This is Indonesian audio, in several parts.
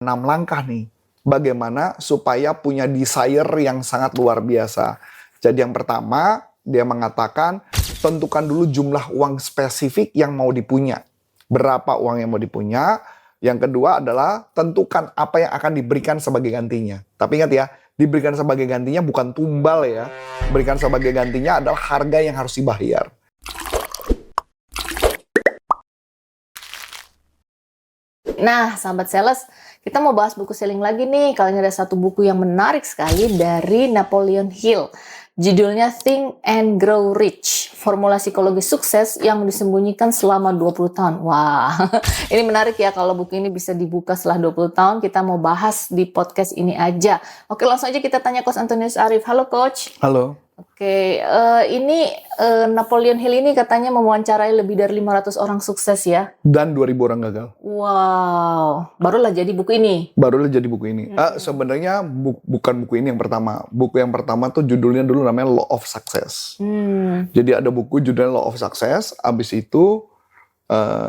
6 langkah nih, bagaimana supaya punya desire yang sangat luar biasa. Jadi yang pertama, dia mengatakan tentukan dulu jumlah uang spesifik yang mau dipunya. Berapa uang yang mau dipunya. Yang kedua adalah tentukan apa yang akan diberikan sebagai gantinya. Tapi ingat ya, diberikan sebagai gantinya bukan tumbal ya. Berikan sebagai gantinya adalah harga yang harus dibayar. Nah, sahabat sales, kita mau bahas buku selling lagi nih. Kali ini ada satu buku yang menarik sekali dari Napoleon Hill. Judulnya Think and Grow Rich. Formula psikologi sukses yang disembunyikan selama 20 tahun. Wah, ini menarik ya kalau buku ini bisa dibuka setelah 20 tahun. Kita mau bahas di podcast ini aja. Oke, langsung aja kita tanya Coach Antonius Arif. Halo Coach. Halo. Oke, ini Napoleon Hill ini katanya mewawancarai lebih dari 500 orang sukses ya. Dan 2000 orang gagal. Wow, barulah jadi buku ini. Barulah jadi buku ini. Sebenarnya bukan buku ini yang pertama. Buku yang pertama tuh judulnya dulu namanya Law of Success. Jadi ada buku judulnya Law of Success. Abis itu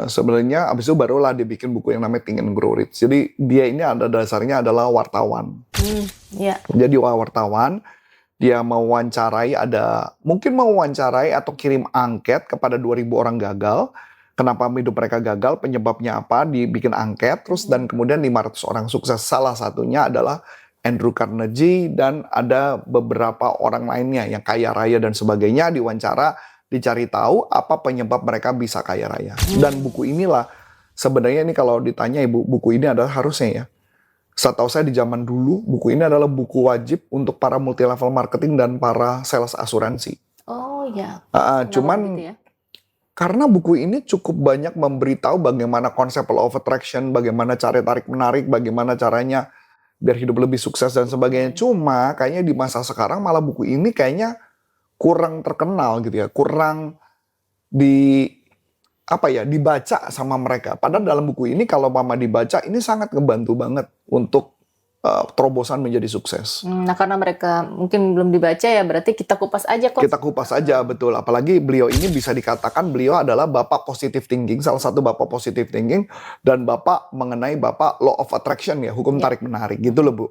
sebenarnya abis itu barulah dibikin buku yang namanya Think and Grow Rich. Jadi dia ini ada dasarnya adalah wartawan. Jadi wartawan. Dia mewawancarai mungkin mewawancarai atau kirim angket kepada 2000 orang gagal. Kenapa hidup mereka gagal, penyebabnya apa, dibikin angket, terus dan kemudian 500 orang sukses. Salah satunya adalah Andrew Carnegie dan ada beberapa orang lainnya yang kaya raya dan sebagainya diwawancara, dicari tahu apa penyebab mereka bisa kaya raya. Dan buku inilah, sebenarnya ini kalau ditanya Ibu, buku ini adalah harusnya ya. Setahu saya di zaman dulu, buku ini adalah buku wajib untuk para multi level marketing dan para sales asuransi. Oh ya. Cuman gitu ya? Karena buku ini cukup banyak memberitahu bagaimana konsep law of attraction, bagaimana cara tarik menarik, bagaimana caranya biar hidup lebih sukses dan sebagainya. Cuma kayaknya di masa sekarang malah buku ini kayaknya kurang terkenal gitu ya, kurang dibaca sama mereka. Padahal dalam buku ini kalau mama dibaca ini sangat ngebantu banget untuk terobosan menjadi sukses. Nah karena mereka mungkin belum dibaca ya berarti kita kupas aja kok. Kita kupas aja betul. Apalagi beliau ini bisa dikatakan beliau adalah bapak positive thinking, salah satu bapak positive thinking dan bapak mengenai bapak law of attraction ya, hukum tarik menarik gitu loh Bu.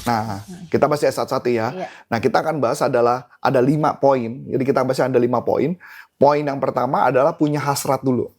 Nah kita bahas satu-satu ya. Nah kita akan bahas ada 5 poin. Jadi kita bahas ada 5 poin. Poin yang pertama adalah punya hasrat dulu.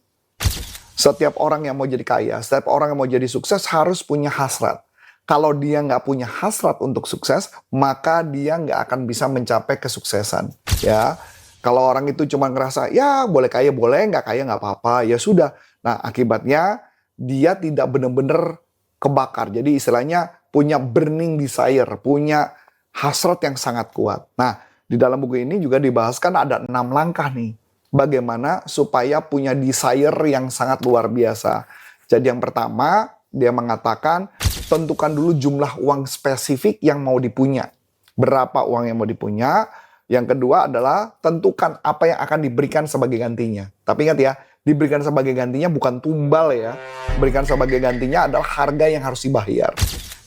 Setiap orang yang mau jadi kaya, setiap orang yang mau jadi sukses harus punya hasrat. Kalau dia nggak punya hasrat untuk sukses, maka dia nggak akan bisa mencapai kesuksesan. Ya, kalau orang itu cuma ngerasa, ya boleh kaya boleh, nggak kaya nggak apa-apa, ya sudah. Nah akibatnya dia tidak benar-benar kebakar. Jadi istilahnya punya burning desire, punya hasrat yang sangat kuat. Nah di dalam buku ini juga dibahaskan ada 6 langkah nih. Bagaimana supaya punya desire yang sangat luar biasa. Jadi yang pertama, dia mengatakan tentukan dulu jumlah uang spesifik yang mau dipunya. Berapa uang yang mau dipunya. Yang kedua adalah tentukan apa yang akan diberikan sebagai gantinya. Tapi ingat ya, diberikan sebagai gantinya bukan tumbal ya. Berikan sebagai gantinya adalah harga yang harus dibayar.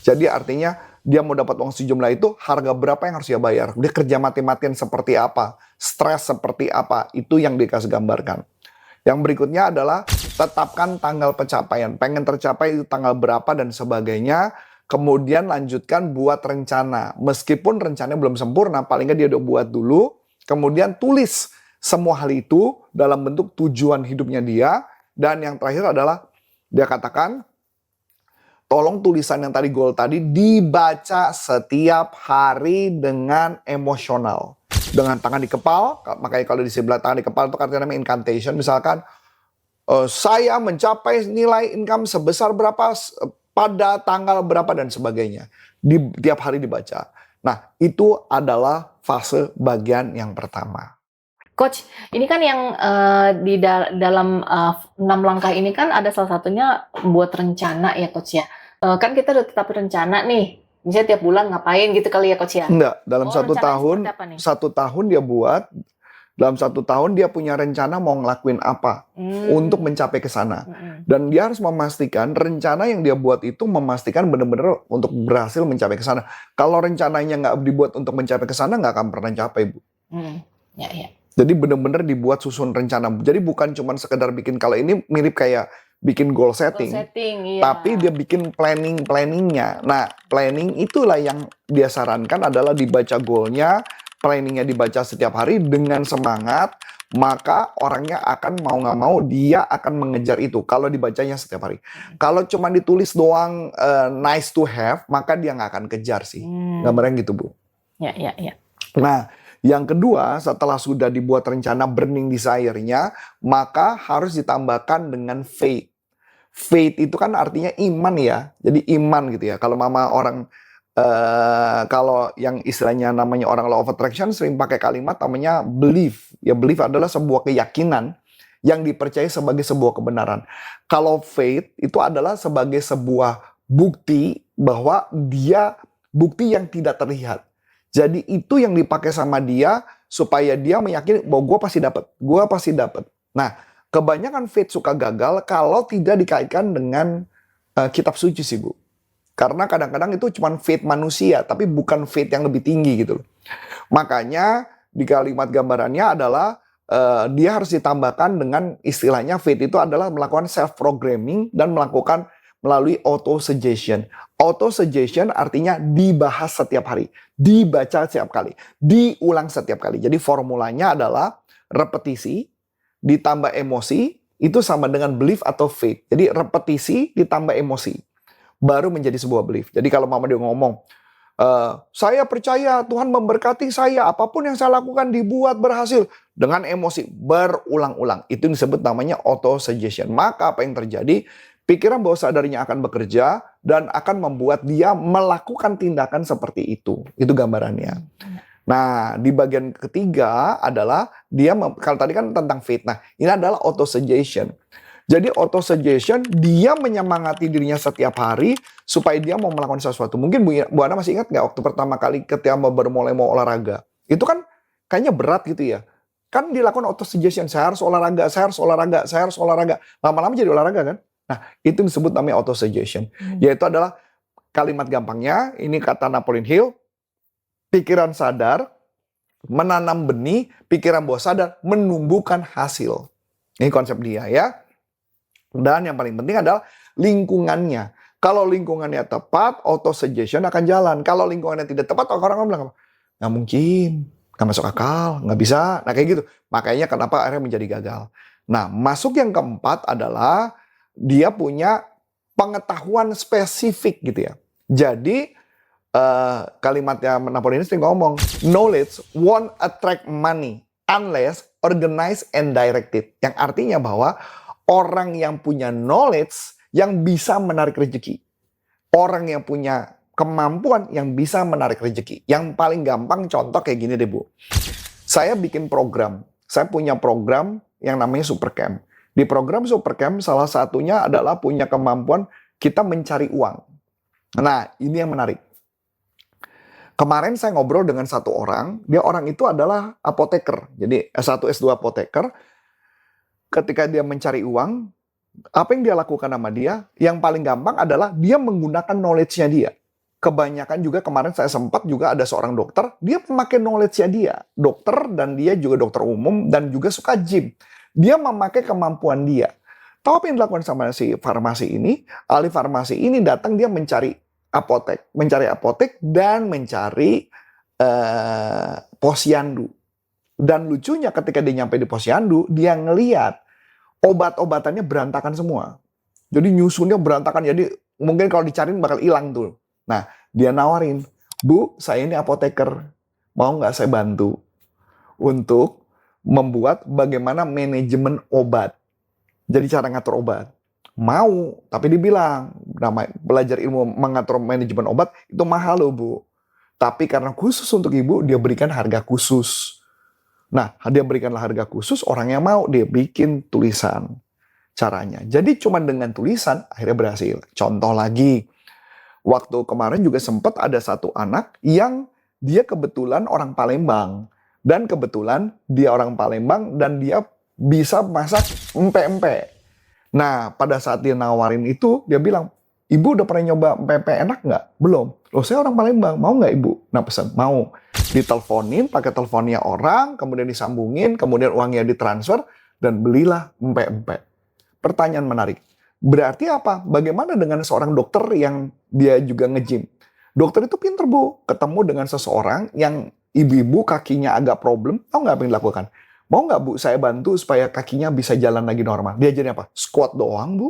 Jadi artinya dia mau dapat uang sejumlah itu, harga berapa yang harus dia bayar. Dia kerja mati-matian seperti apa, stres seperti apa, itu yang dikasih gambarkan. Yang berikutnya adalah tetapkan tanggal pencapaian. Pengen tercapai itu tanggal berapa dan sebagainya. Kemudian lanjutkan buat rencana. Meskipun rencananya belum sempurna, paling nggak dia udah buat dulu. Kemudian tulis semua hal itu dalam bentuk tujuan hidupnya dia. Dan yang terakhir adalah dia katakan, tolong tulisan yang tadi goal tadi dibaca setiap hari dengan emosional. Dengan tangan di kepal, makanya kalau di sebelah tangan di kepal itu artinya namanya incantation. Misalkan, saya mencapai nilai income sebesar berapa pada tanggal berapa dan sebagainya. Tiap hari dibaca. Nah, itu adalah fase bagian yang pertama. Coach, ini kan yang di dalam 6 langkah ini kan ada salah satunya buat rencana ya Coach ya. Kan kita udah tetap rencana nih. Misalnya tiap bulan ngapain gitu kali ya Coach ya? Enggak, dalam 1 tahun dia buat, dalam 1 tahun dia punya rencana mau ngelakuin apa untuk mencapai ke sana. Dan dia harus memastikan rencana yang dia buat itu memastikan benar-benar untuk berhasil mencapai ke sana. Kalau rencananya nggak dibuat untuk mencapai ke sana, nggak akan pernah capai, Bu. Jadi benar-benar dibuat susun rencana. Jadi bukan cuma sekedar bikin, kalau ini mirip kayak bikin goal Goal setting, setting, iya. tapi dia bikin planningnya. Nah, planning itulah yang dia sarankan adalah dibaca goalnya, planningnya dibaca setiap hari dengan semangat, maka orangnya akan mau nggak mau dia akan mengejar itu kalau dibacanya setiap hari. Kalau cuma ditulis doang nice to have, maka dia nggak akan kejar sih. Gambarnya gitu, Bu. Ya, ya, ya. Nah, yang kedua, setelah sudah dibuat rencana burning desire-nya, maka harus ditambahkan dengan faith. Faith itu kan artinya iman ya. Jadi iman gitu ya. Kalau mama orang, kalau yang istilahnya namanya orang law of attraction sering pakai kalimat namanya belief. Ya, belief adalah sebuah keyakinan yang dipercaya sebagai sebuah kebenaran. Kalau faith itu adalah sebagai sebuah bukti bahwa dia bukti yang tidak terlihat. Jadi itu yang dipakai sama dia supaya dia meyakini bahwa gue pasti dapat. Nah, kebanyakan faith suka gagal kalau tidak dikaitkan dengan kitab suci sih, Bu. Karena kadang-kadang itu cuma faith manusia, tapi bukan faith yang lebih tinggi gitu loh. Makanya di kalimat gambarannya adalah dia harus ditambahkan dengan istilahnya faith itu adalah melakukan self-programming dan melakukan melalui auto-suggestion. Auto-suggestion artinya dibahas setiap hari, dibaca setiap kali, diulang setiap kali. Jadi formulanya adalah repetisi ditambah emosi, itu sama dengan belief atau faith. Jadi repetisi ditambah emosi, baru menjadi sebuah belief. Jadi kalau mama dia ngomong, saya percaya Tuhan memberkati saya, apapun yang saya lakukan dibuat berhasil. Dengan emosi, berulang-ulang. Itu disebut namanya auto-suggestion. Maka apa yang terjadi? Pikiran bawah sadarnya akan bekerja dan akan membuat dia melakukan tindakan seperti itu. Itu gambarannya. Nah, di bagian ketiga adalah dia, kalau tadi kan tentang faith. Nah, ini adalah auto-suggestion. Jadi auto-suggestion, dia menyemangati dirinya setiap hari supaya dia mau melakukan sesuatu. Mungkin Bu Ana masih ingat nggak waktu pertama kali ketika mau olahraga? Itu kan kayaknya berat gitu ya. Kan dilakukan auto-suggestion, saya harus olahraga, saya harus olahraga, saya harus olahraga. Lama-lama jadi olahraga kan? Nah, itu disebut namanya auto-suggestion. Yaitu adalah kalimat gampangnya, ini kata Napoleon Hill, pikiran sadar menanam benih, pikiran bawah sadar menumbuhkan hasil. Ini konsep dia ya. Dan yang paling penting adalah lingkungannya. Kalau lingkungannya tepat, auto-suggestion akan jalan. Kalau lingkungannya tidak tepat, orang-orang bilang, nggak mungkin, nggak masuk akal, nggak bisa. Nah kayak gitu. Makanya kenapa akhirnya menjadi gagal. Nah, masuk yang keempat adalah dia punya pengetahuan spesifik gitu ya. Jadi kalimatnya Napoleon sering ngomong, knowledge won't attract money unless organized and directed. Yang artinya bahwa orang yang punya knowledge yang bisa menarik rezeki. Orang yang punya kemampuan yang bisa menarik rezeki. Yang paling gampang contoh kayak gini deh Bu. Saya bikin program. Saya punya program yang namanya Supercamp. Di program Supercamp salah satunya adalah punya kemampuan kita mencari uang. Nah, ini yang menarik. Kemarin saya ngobrol dengan satu orang, orang itu adalah apoteker. Jadi S1, S2 apoteker. Ketika dia mencari uang, apa yang dia lakukan sama dia? Yang paling gampang adalah dia menggunakan knowledge-nya dia. Kebanyakan juga kemarin saya sempat juga ada seorang dokter, dia memakai knowledge-nya dia. Dokter dan dia juga dokter umum dan juga suka gym. Dia memakai kemampuan dia. Tahu apa yang dilakukan sama si farmasi ini? Ahli farmasi ini datang dia mencari apotek dan mencari posyandu. Dan lucunya ketika dia nyampe di posyandu, dia ngeliat obat-obatannya berantakan semua. Jadi nyusunnya berantakan, jadi mungkin kalau dicariin bakal hilang tuh. Nah, dia nawarin, Bu, saya ini apoteker, mau nggak saya bantu untuk membuat bagaimana manajemen obat. Jadi cara ngatur obat. Mau, tapi dibilang, belajar ilmu mengatur manajemen obat itu mahal loh Bu. Tapi karena khusus untuk ibu, dia berikan harga khusus. Nah, dia berikanlah harga khusus, orang yang mau, dia bikin tulisan caranya. Jadi cuma dengan tulisan, akhirnya berhasil. Contoh lagi, waktu kemarin juga sempat ada satu anak yang dia kebetulan orang Palembang. Dan kebetulan dia orang Palembang dan dia bisa masak empek-empek. Nah, pada saat dia nawarin itu, dia bilang, Ibu udah pernah nyoba empek-empek enak nggak? Belum. Loh, saya orang Palembang, mau nggak Ibu? Nah, pesan, mau. Diteleponin, pakai teleponnya orang, kemudian disambungin, kemudian uangnya ditransfer, dan belilah empek-empek. Pertanyaan menarik, Berarti apa? Bagaimana dengan seorang dokter yang dia juga nge-gym? Dokter itu pinter, Bu. Ketemu dengan seseorang yang ibu-ibu kakinya agak problem, tahu nggak apa yang dilakukan? Mau nggak, Bu, saya bantu supaya kakinya bisa jalan lagi normal? Diajarin apa? Squat doang, Bu.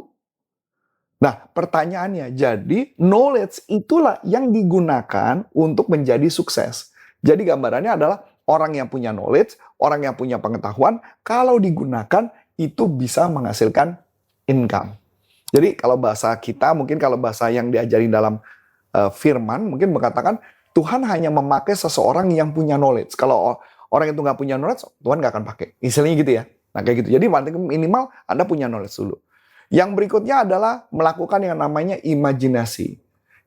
Nah, pertanyaannya, jadi knowledge itulah yang digunakan untuk menjadi sukses. Jadi gambarannya adalah orang yang punya knowledge, orang yang punya pengetahuan, kalau digunakan itu bisa menghasilkan income. Jadi kalau bahasa kita, mungkin kalau bahasa yang diajarin dalam firman, mungkin mengatakan Tuhan hanya memakai seseorang yang punya knowledge. Kalau orang itu nggak punya knowledge, Tuhan nggak akan pakai. Istilahnya gitu ya. Nah kayak gitu. Jadi minimal Anda punya knowledge dulu. Yang berikutnya adalah melakukan yang namanya imajinasi.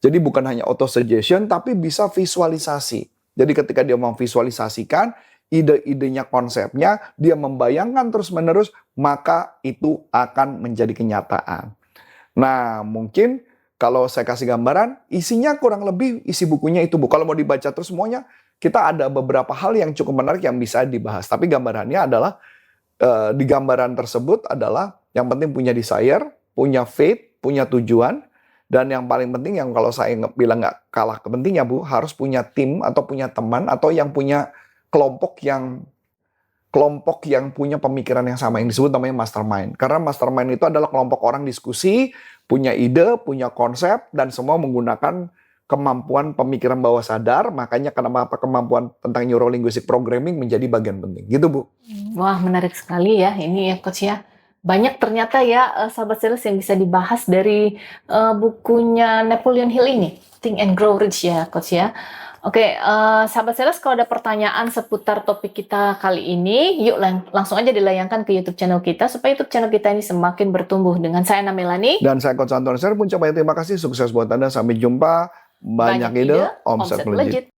Jadi bukan hanya auto-suggestion, tapi bisa visualisasi. Jadi ketika dia memvisualisasikan, ide-idenya, konsepnya, dia membayangkan terus-menerus, maka itu akan menjadi kenyataan. Nah, mungkin kalau saya kasih gambaran, isinya kurang lebih isi bukunya itu, Bu. Kalau mau dibaca terus semuanya, kita ada beberapa hal yang cukup menarik yang bisa dibahas. Tapi gambarannya adalah, di gambaran tersebut adalah yang penting punya desire, punya faith, punya tujuan, dan yang paling penting yang kalau saya bilang nggak kalah pentingnya, Bu, harus punya tim atau punya teman atau yang punya kelompok yang punya pemikiran yang sama, yang disebut namanya mastermind. Karena mastermind itu adalah kelompok orang diskusi, punya ide, punya konsep, dan semua menggunakan kemampuan pemikiran bawah sadar. Makanya kenapa kemampuan tentang neurolinguistic programming menjadi bagian penting. Gitu, Bu. Wah, menarik sekali ya ini ya Coach ya. Banyak ternyata ya sahabat sales yang bisa dibahas dari bukunya Napoleon Hill ini, Think and Grow Rich ya Coach ya. Oke, sahabat sales, kalau ada pertanyaan seputar topik kita kali ini, yuk langsung aja dilayangkan ke YouTube channel kita supaya YouTube channel kita ini semakin bertumbuh. Dengan saya Namelani Dan saya Coach Anton. Saya pun coba terima kasih, sukses buat Anda. Sampai jumpa. Banyak ide, omset melejit.